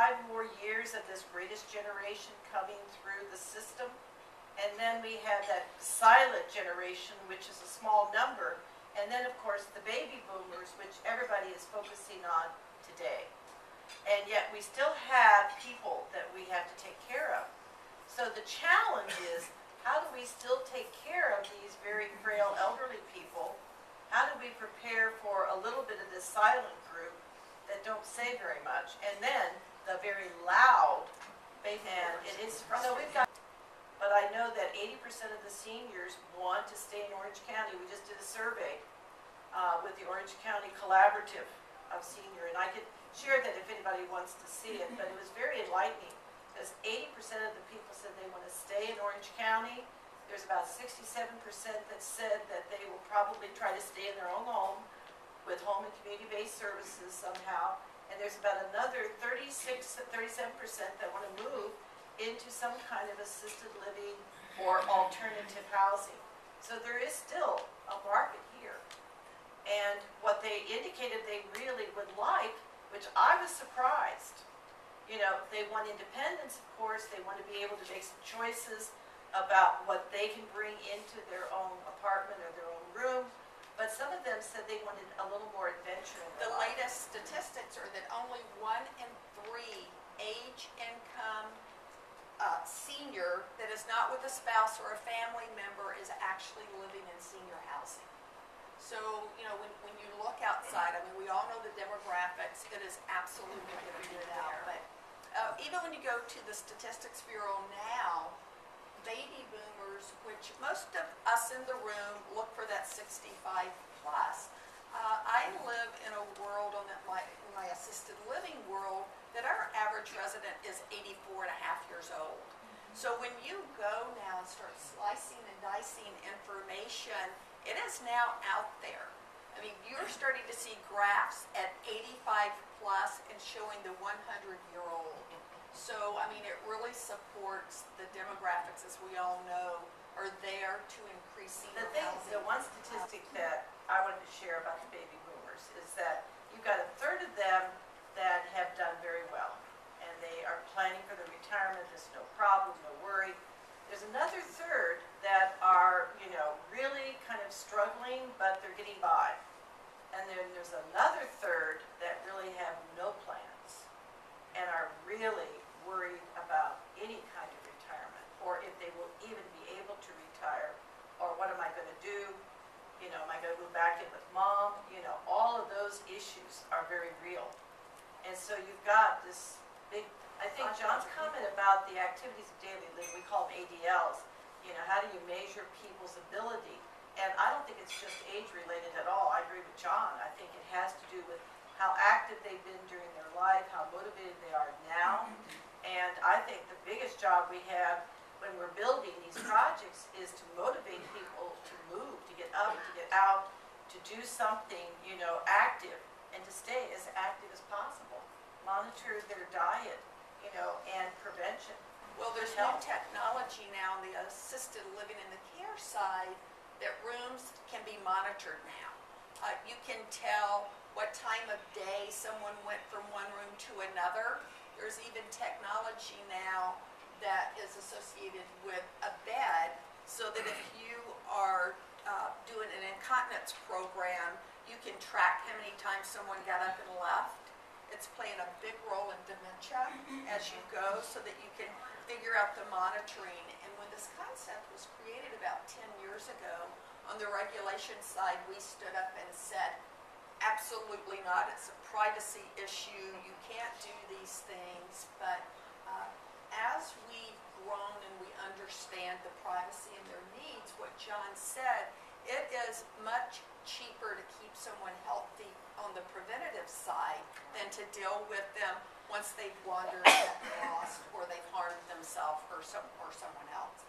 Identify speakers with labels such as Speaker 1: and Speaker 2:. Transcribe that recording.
Speaker 1: 5 more years of this greatest generation coming through the system. And then we have that silent generation, which is a small number. And then, of course, the baby boomers, which everybody is focusing on today. And yet we still have people that we have to take care of. So the challenge is, how do we still take care of these very frail elderly people? How do we prepare for a little bit of this silent group that don't say very much? And then the very loud baby boomers. And it is, so we've got, but I know that 80% of the seniors want to stay in Orange County. We just did a survey with the Orange County Collaborative of Senior, and I could share that if anybody wants to see it, but it was very enlightening, because 80% of the people said they want to stay in Orange County. There's about 67% that said that they will probably try to stay in their own home with home and community-based services somehow, and there's about another 37% that want to move into some kind of assisted living or alternative housing. So there is still a market here. And what they indicated they really would like, which I was surprised, you know, they want independence, of course. They want to be able to make some choices about what they can bring into their own apartment or their own room. But some of them said they wanted a little more adventure in their life.
Speaker 2: Latest statistics are that only 1 in 3 age income senior that is not with a spouse or a family member is actually living in senior housing. So, you know, when you look outside, I mean, we all know the demographics. It is absolutely figured out. But even when you go to the Statistics Bureau now, baby boomers, which most of us in the room look for that 65 plus. I live in a world, in my assisted living world, that our average resident is 84 and a half years old. So when you go now and start slicing and dicing information, it is now out there. I mean, you're starting to see graphs at 85 plus and showing the 100-year-old. So, I mean, it really supports the demographics, as we all know, are there to increase senior housing.
Speaker 1: The one statistic that I wanted to share about the baby boomers is that you've got a third of them that have done very well, and they are planning for their retirement. There's no problem, no worry. There's another third that are, you know, really kind of struggling, but they're getting by. And then there's another third that really have no plans and are really worried about any kind of retirement, or if they will even be able to retire, or what am I going to do? You know, am I going to move back in with mom? You know, all of those issues are very real. And so you've got this big, I think John's comment about the activities of daily living, we call them ADLs. You know, how do you measure people's ability? And I don't think it's just age related at all. I agree with John. I think it has to do with how active they've been during their life, how motivated they are now. And I think the biggest job we have when we're building these projects is to motivate people to move, to get up, to get out, to do something, you know, active, and to stay as active as possible. Monitor their diet, you know, and prevention.
Speaker 2: Well, there's new technology now on the assisted living and the care side that rooms can be monitored now. You can tell what time of day someone went from one room to another. There's even technology now that is associated with a bed, so that if you are doing an incontinence program, you can track how many times someone got up and left. It's playing a big role in dementia as you go, so that you can figure out the monitoring. And when this concept was created about 10 years ago, on the regulation side, we stood up and said, absolutely not. It's a privacy issue. You can't do these things. But as we've grown and we understand the privacy and their needs, what John said, it is much cheaper to keep someone healthy on the preventative side than to deal with them once they've wandered, gotten lost, or they've harmed themselves or someone else.